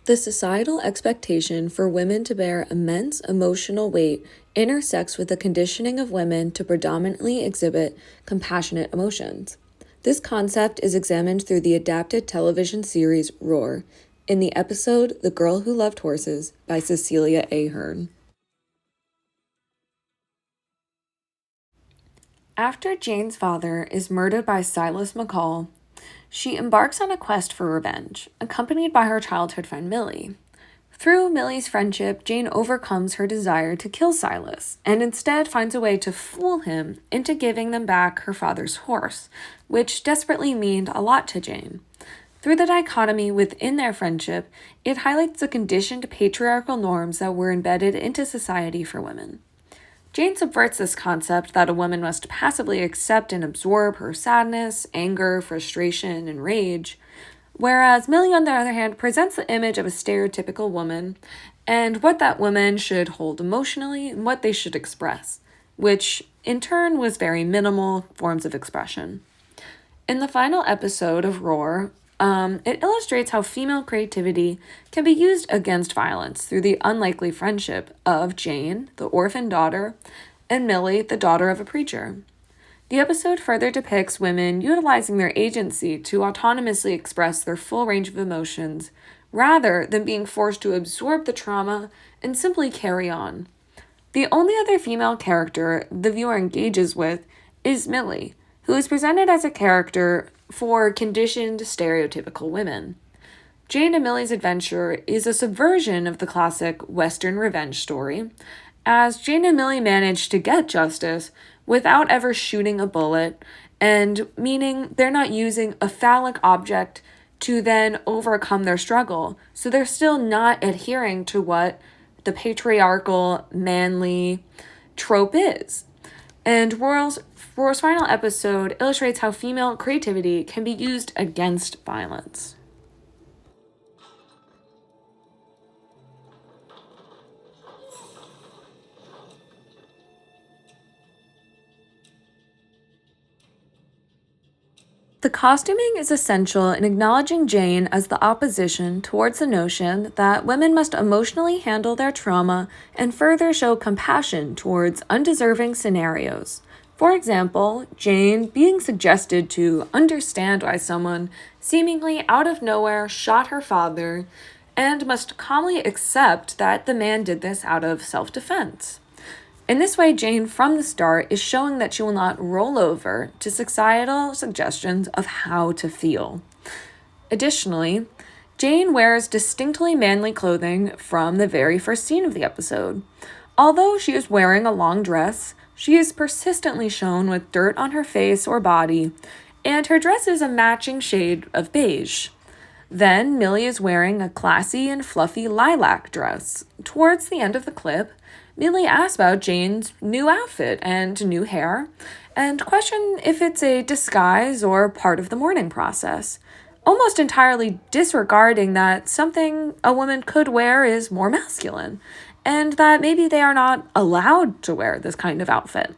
The societal expectation for women to bear immense emotional weight intersects with the conditioning of women to predominantly exhibit compassionate emotions. This concept is examined through the adapted television series Roar, in the episode The Girl Who Loved Horses by Cecelia Ahern. After Jane's father is murdered by Silas McCall, she embarks on a quest for revenge, accompanied by her childhood friend Millie. Through Millie's friendship, Jane overcomes her desire to kill Silas, and instead finds a way to fool him into giving them back her father's horse, which desperately meant a lot to Jane. Through the dichotomy within their friendship, it highlights the conditioned patriarchal norms that were embedded into society for women. Jane subverts this concept that a woman must passively accept and absorb her sadness, anger, frustration, and rage, whereas Millie, on the other hand, presents the image of a stereotypical woman and what that woman should hold emotionally and what they should express, which in turn was very minimal forms of expression. In the final episode of Roar, it illustrates how female creativity can be used against violence through the unlikely friendship of Jane, the orphan daughter, and Millie, the daughter of a preacher. The episode further depicts women utilizing their agency to autonomously express their full range of emotions, rather than being forced to absorb the trauma and simply carry on. The only other female character the viewer engages with is Millie, who is presented as a character for conditioned, stereotypical women. Jane and Millie's adventure is a subversion of the classic Western revenge story, as Jane and Millie manage to get justice without ever shooting a bullet, and meaning they're not using a phallic object to then overcome their struggle. So they're still not adhering to what the patriarchal, manly trope is. And Roar's final episode illustrates how female creativity can be used against violence. The costuming is essential in acknowledging Jane as the opposition towards the notion that women must emotionally handle their trauma and further show compassion towards undeserving scenarios. For example, Jane being suggested to understand why someone seemingly out of nowhere shot her father and must calmly accept that the man did this out of self-defense. In this way, Jane, from the start, is showing that she will not roll over to societal suggestions of how to feel. Additionally, Jane wears distinctly manly clothing from the very first scene of the episode. Although she is wearing a long dress, she is persistently shown with dirt on her face or body, and her dress is a matching shade of beige. Then, Millie is wearing a classy and fluffy lilac dress. Towards the end of the clip, Millie asks about Jane's new outfit and new hair, and question if it's a disguise or part of the mourning process, almost entirely disregarding that something a woman could wear is more masculine, and that maybe they are not allowed to wear this kind of outfit.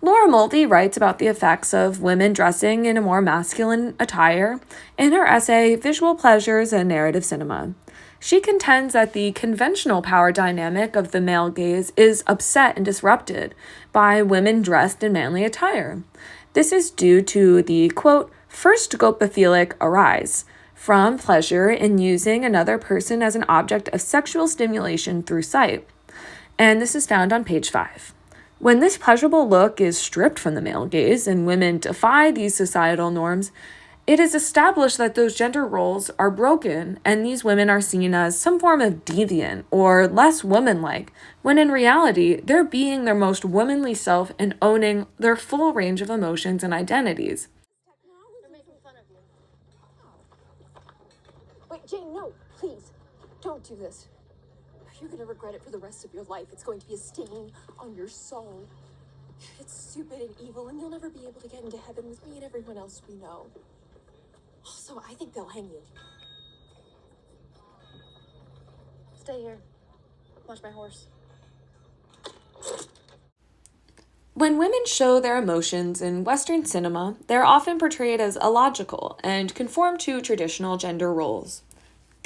Laura Mulvey writes about the effects of women dressing in a more masculine attire in her essay Visual Pleasures and Narrative Cinema. She contends that the conventional power dynamic of the male gaze is upset and disrupted by women dressed in manly attire. This is due to the, quote, first gopophilic arise from pleasure in using another person as an object of sexual stimulation through sight. And this is found on page 5. When this pleasurable look is stripped from the male gaze and women defy these societal norms, it is established that those gender roles are broken and these women are seen as some form of deviant or less womanlike, when in reality, they're being their most womanly self and owning their full range of emotions and identities. They're making fun of you. Wait, Jane, no, please. Don't do this. You're gonna regret it for the rest of your life. It's going to be a stain on your soul. It's stupid and evil, and you'll never be able to get into heaven with me and everyone else we know. Also, I think they'll hang you. Stay here. Watch my horse. When women show their emotions in Western cinema, they're often portrayed as illogical and conform to traditional gender roles.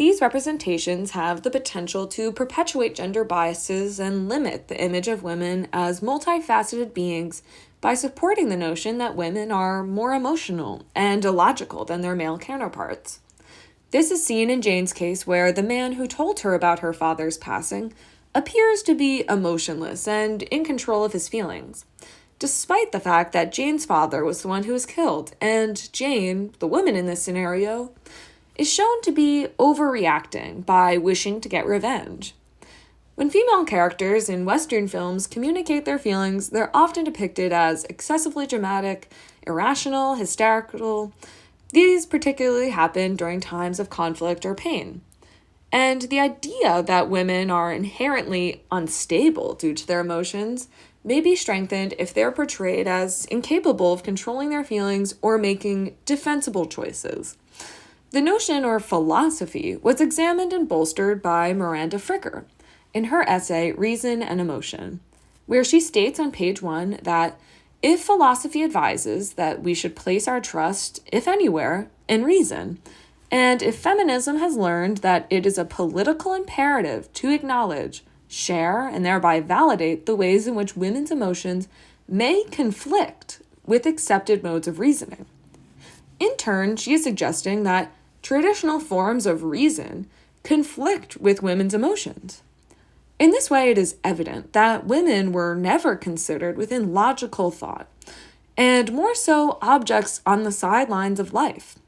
These representations have the potential to perpetuate gender biases and limit the image of women as multifaceted beings by supporting the notion that women are more emotional and illogical than their male counterparts. This is seen in Jane's case, where the man who told her about her father's passing appears to be emotionless and in control of his feelings, despite the fact that Jane's father was the one who was killed, and Jane, the woman in this scenario, is shown to be overreacting by wishing to get revenge. When female characters in Western films communicate their feelings, they're often depicted as excessively dramatic, irrational, hysterical. These particularly happen during times of conflict or pain. And the idea that women are inherently unstable due to their emotions may be strengthened if they're portrayed as incapable of controlling their feelings or making defensible choices. The notion or philosophy was examined and bolstered by Miranda Fricker in her essay Reason and Emotion, where she states on page 1 that if philosophy advises that we should place our trust, if anywhere, in reason, and if feminism has learned that it is a political imperative to acknowledge, share, and thereby validate the ways in which women's emotions may conflict with accepted modes of reasoning. In turn, she is suggesting that traditional forms of reason conflict with women's emotions. In this way, it is evident that women were never considered within logical thought, and more so objects on the sidelines of life.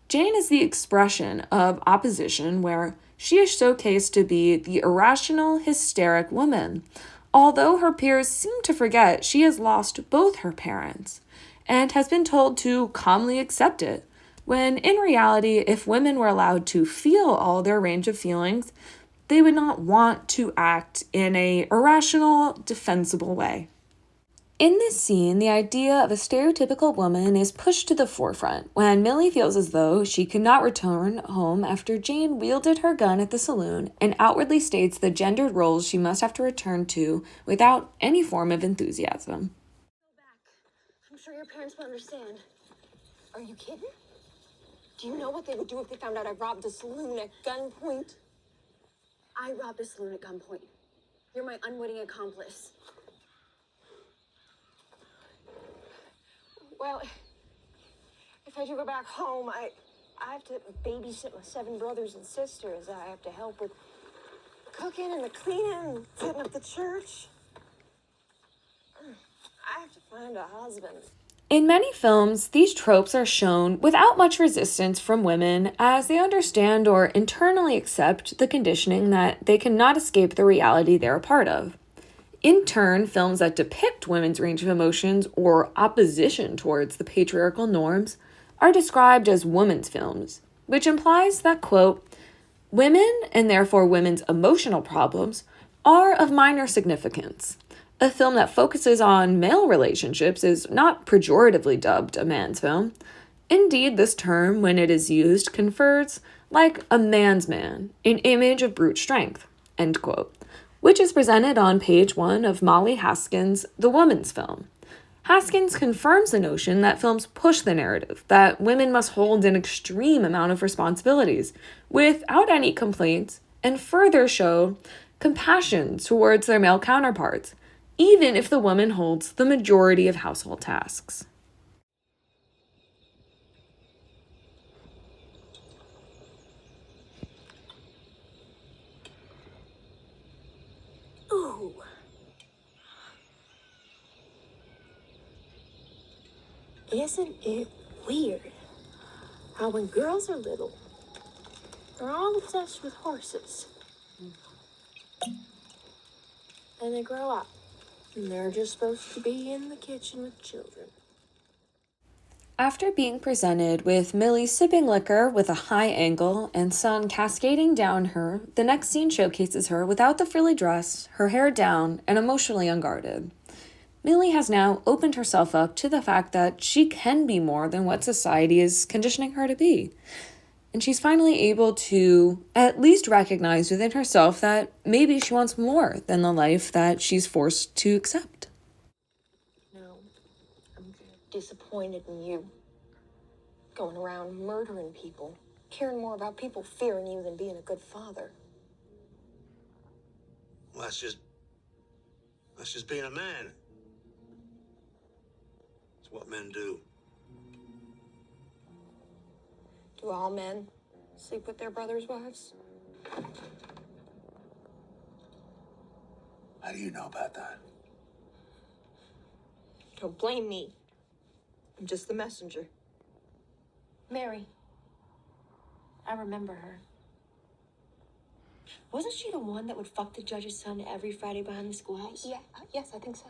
Jane is the expression of opposition where she is showcased to be the irrational, hysteric woman, although her peers seem to forget she has lost both her parents and has been told to calmly accept it, when in reality, if women were allowed to feel all their range of feelings, they would not want to act in a irrational, defensible way. In this scene, the idea of a stereotypical woman is pushed to the forefront when Millie feels as though she could not return home after Jane wielded her gun at the saloon and outwardly states the gendered roles she must have to return to without any form of enthusiasm. Go back. I'm sure your parents will understand. Are you kidding? Do you know what they would do if they found out I robbed a saloon at gunpoint? I robbed a saloon at gunpoint. You're my unwitting accomplice. Well, if I do go back home, I have to babysit my 7 brothers and sisters. I have to help with cooking and the cleaning and setting up the church. I have to find a husband. In many films, these tropes are shown without much resistance from women as they understand or internally accept the conditioning that they cannot escape the reality they're a part of. In turn, films that depict women's range of emotions or opposition towards the patriarchal norms are described as women's films, which implies that, quote, women, and therefore women's emotional problems, are of minor significance. A film that focuses on male relationships is not pejoratively dubbed a man's film. Indeed, this term, when it is used, confers, like a man's man, an image of brute strength, end quote, which is presented on page 1 of Molly Haskins' The Woman's Film. Haskins confirms the notion that films push the narrative that women must hold an extreme amount of responsibilities without any complaints and further show compassion towards their male counterparts, even if the woman holds the majority of household tasks. Ooh. Isn't it weird how when girls are little, they're all obsessed with horses? And they grow up, and they're just supposed to be in the kitchen with children. After being presented with Millie sipping liquor with a high angle and sun cascading down her, the next scene showcases her without the frilly dress, her hair down, and emotionally unguarded. Millie has now opened herself up to the fact that she can be more than what society is conditioning her to be. And she's finally able to at least recognize within herself that maybe she wants more than the life that she's forced to accept. No, I'm disappointed in you. Going around murdering people. caring more about people fearing you than being a good father. Well, that's just being a man. It's what men do. Do all men sleep with their brothers' wives? How do you know about that? Don't blame me. I'm just the messenger. Mary. I remember her. Wasn't she the one that would fuck the judge's son every Friday behind the schoolhouse? Yeah, yes, I think so.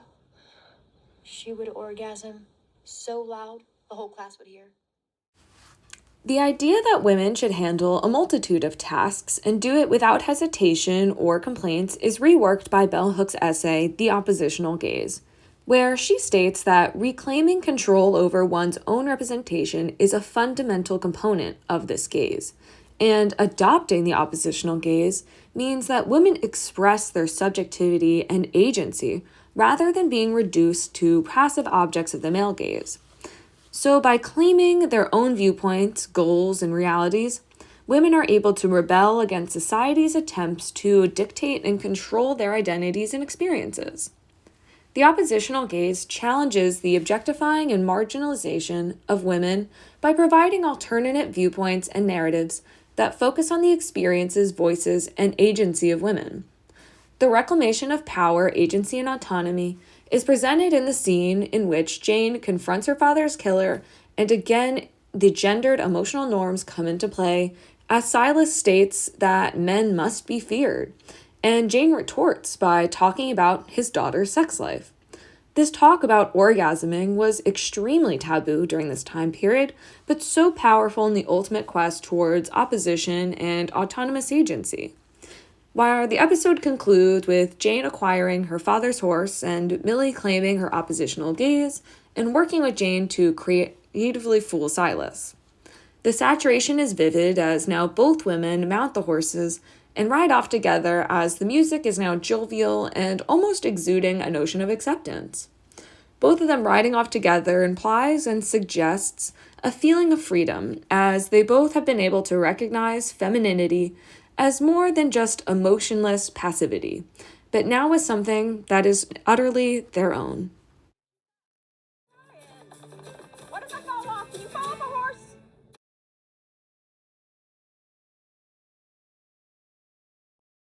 She would orgasm so loud the whole class would hear. The idea that women should handle a multitude of tasks and do it without hesitation or complaints is reworked by Bell Hook's essay, The Oppositional Gaze, where she states that reclaiming control over one's own representation is a fundamental component of this gaze, and adopting the oppositional gaze means that women express their subjectivity and agency rather than being reduced to passive objects of the male gaze. So by claiming their own viewpoints, goals, and realities, women are able to rebel against society's attempts to dictate and control their identities and experiences. The oppositional gaze challenges the objectifying and marginalization of women by providing alternate viewpoints and narratives that focus on the experiences, voices, and agency of women. The reclamation of power, agency, and autonomy is presented in the scene in which Jane confronts her father's killer, and again, the gendered emotional norms come into play as Silas states that men must be feared, and Jane retorts by talking about his daughter's sex life. This talk about orgasming was extremely taboo during this time period, but so powerful in the ultimate quest towards opposition and autonomous agency. While the episode concludes with Jane acquiring her father's horse and Millie claiming her oppositional gaze and working with Jane to creatively fool Silas. The saturation is vivid as now both women mount the horses and ride off together as the music is now jovial and almost exuding a notion of acceptance. Both of them riding off together implies and suggests a feeling of freedom, as they both have been able to recognize femininity as more than just emotionless passivity, but now as something that is utterly their own.